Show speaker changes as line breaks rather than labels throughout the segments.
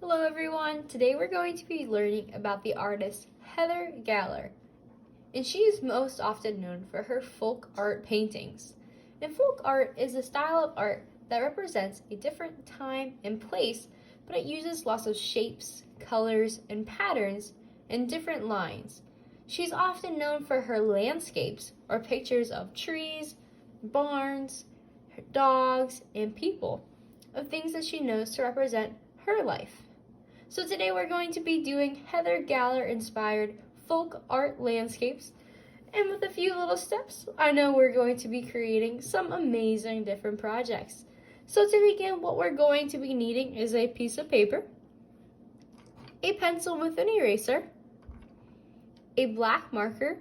Hello everyone! Today we're going to be learning about the artist Heather Gabler, and she is most often known for her folk art paintings. And folk art is a style of art that represents a different time and place, but it uses lots of shapes, colors, and patterns and different lines. She's often known for her landscapes or pictures of trees, barns, dogs, and people, of things that she knows to represent her life. So today we're going to be doing Heather Gabler inspired folk art landscapes, and with a few little steps, I know we're going to be creating some amazing different projects. So to begin, what we're going to be needing is a piece of paper, a pencil with an eraser, a black marker,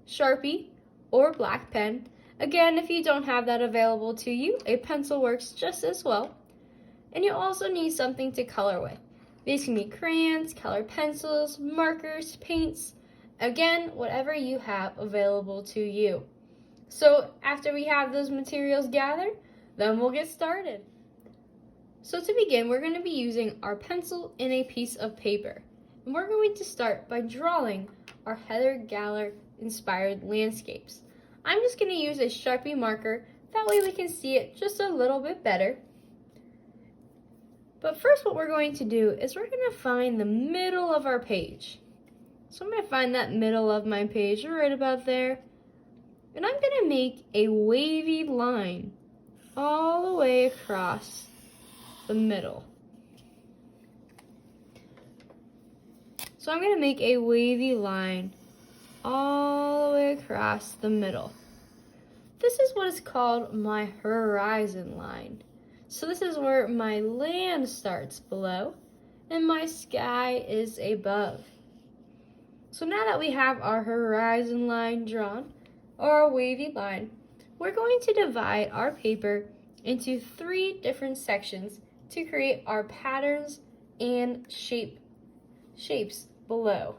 Sharpie, or black pen. Again, if you don't have that available to you, a pencil works just as well. And you'll also need something to color with. These can be crayons, colored pencils, markers, paints, again, whatever you have available to you. So after we have those materials gathered, then we'll get started. So to begin, we're going to be using our pencil and a piece of paper. And we're going to start by drawing our Heather Gabler inspired landscapes. I'm just going to use a Sharpie marker, that way we can see it just a little bit better. But first what we're going to do is we're going to find the middle of our page. So I'm going to find that middle of my page right about there. And I'm going to make a wavy line all the way across the middle. So I'm going to make a wavy line all the way across the middle. This is what is called my horizon line. So this is where my land starts below and my sky is above. So now that we have our horizon line drawn, or our wavy line, we're going to divide our paper into 3 different sections to create our patterns and shapes below.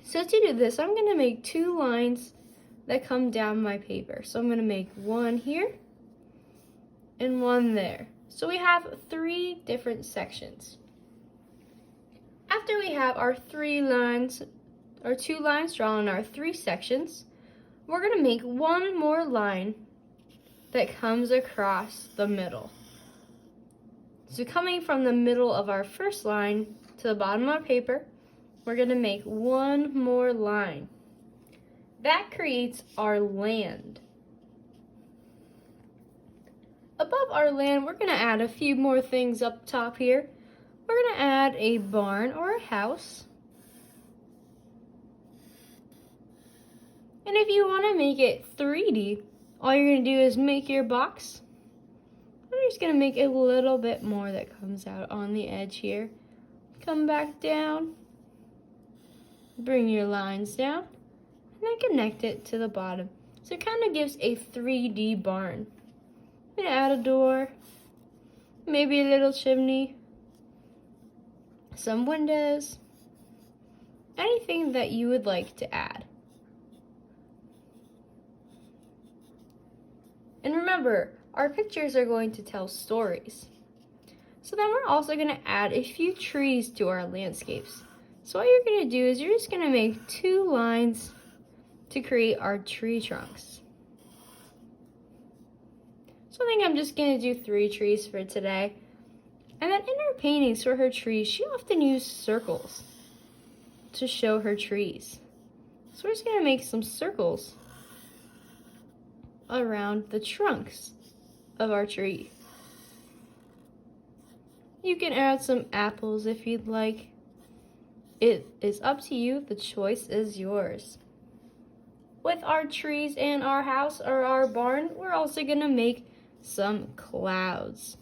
So to do this, I'm going to make 2 lines that come down my paper. So I'm going to make one here and one there. So we have 3 different sections. After we have our 2 lines drawn in our 3 sections, we're going to make one more line that comes across the middle. So coming from the middle of our first line to the bottom of our paper, we're going to make one more line. That creates our land. Above our land, we're going to add a few more things up top here. We're going to add a barn or a house. And if you want to make it 3D, all you're going to do is make your box. I'm just going to make a little bit more that comes out on the edge here. Come back down. Bring your lines down. And then connect it to the bottom. So it kind of gives a 3D barn. I'm going to add a door, maybe a little chimney, some windows, anything that you would like to add. And remember, our pictures are going to tell stories. So then we're also going to add a few trees to our landscapes. So what you're going to do is you're just going to make 2 lines to create our tree trunks. So I think I'm just going to do 3 trees for today. And then in her paintings for her trees, she often used circles to show her trees. So we're just going to make some circles around the trunks of our tree. You can add some apples if you'd like. It is up to you. The choice is yours. With our trees and our house or our barn, we're also going to make some clouds.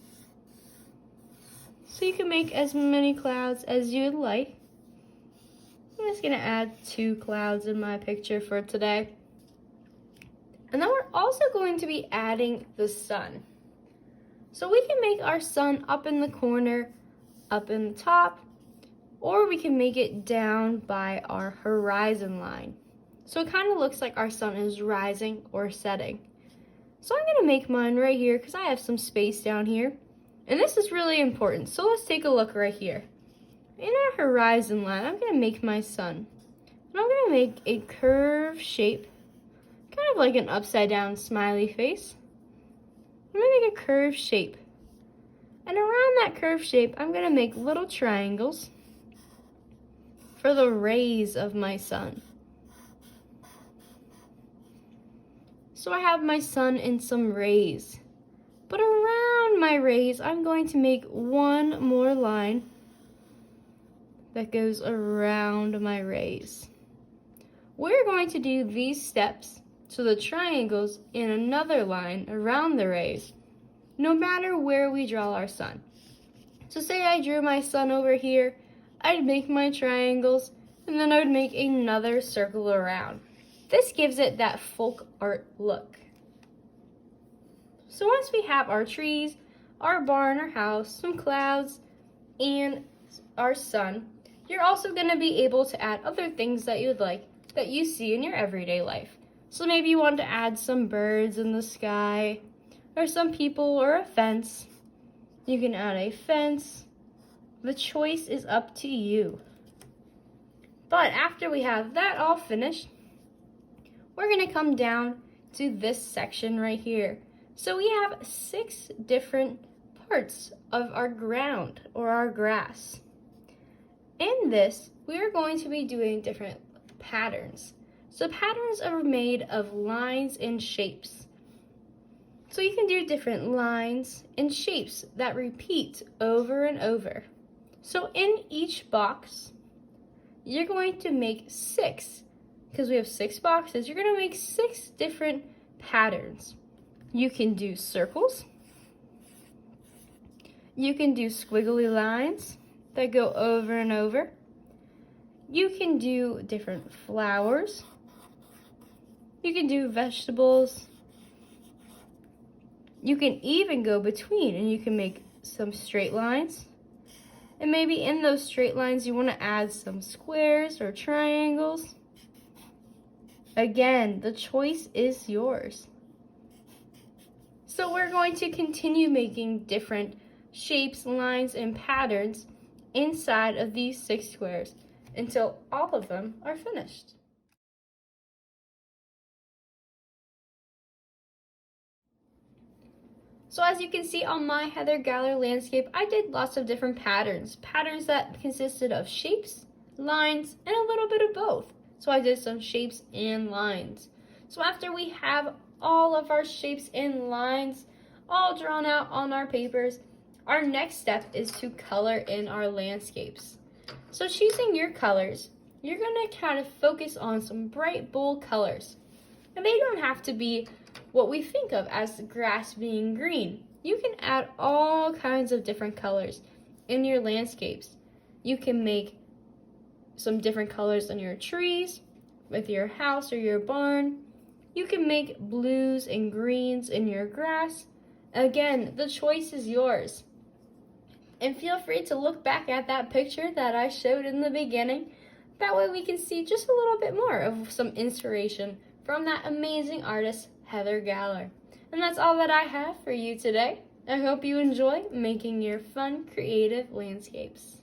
So you can make as many clouds as you'd like. I'm just going to add 2 clouds in my picture for today. And then we're also going to be adding the sun. So we can make our sun up in the corner, up in the top, or we can make it down by our horizon line. So it kind of looks like our sun is rising or setting. So I'm going to make mine right here because I have some space down here. And this is really important, so let's take a look right here. In our horizon line, I'm going to make my sun. And I'm going to make a curved shape, kind of like an upside down smiley face. I'm going to make a curved shape. And around that curved shape, I'm going to make little triangles for the rays of my sun. So I have my sun and some rays. But around my rays, I'm going to make one more line that goes around my rays. We're going to do these steps to the triangles in another line around the rays, no matter where we draw our sun. So say I drew my sun over here, I'd make my triangles, and then I would make another circle around. This gives it that folk art look. So once we have our trees, our barn, our house, some clouds, and our sun, you're also going to be able to add other things that you'd like that you see in your everyday life. So maybe you want to add some birds in the sky, or some people, or a fence. You can add a fence. The choice is up to you. But after we have that all finished, we're going to come down to this section right here. So we have 6 different parts of our ground or our grass. In this, we are going to be doing different patterns. So patterns are made of lines and shapes. So you can do different lines and shapes that repeat over and over. So in each box, you're going to make 6, because we have 6 boxes, you're going to make 6 different patterns. You can do circles. You can do squiggly lines that go over and over. You can do different flowers. You can do vegetables. You can even go between and you can make some straight lines. And maybe in those straight lines you want to add some squares or triangles. Again, the choice is yours. So we're going to continue making different shapes, lines, and patterns inside of these 6 squares until all of them are finished. So as you can see on my Heather Galler landscape, I did lots of different patterns that consisted of shapes, lines, and a little bit of both. So I did some shapes and lines. So after we have all of our shapes and lines all drawn out on our papers, our next step is to color in our landscapes. So choosing your colors, you're going to kind of focus on some bright, bold colors. And they don't have to be what we think of as the grass being green. You can add all kinds of different colors in your landscapes. You can make some different colors on your trees, with your house or your barn. You can make blues and greens in your grass. Again, the choice is yours. And feel free to look back at that picture that I showed in the beginning. That way we can see just a little bit more of some inspiration from that amazing artist, Heather Galler. And that's all that I have for you today. I hope you enjoy making your fun, creative landscapes.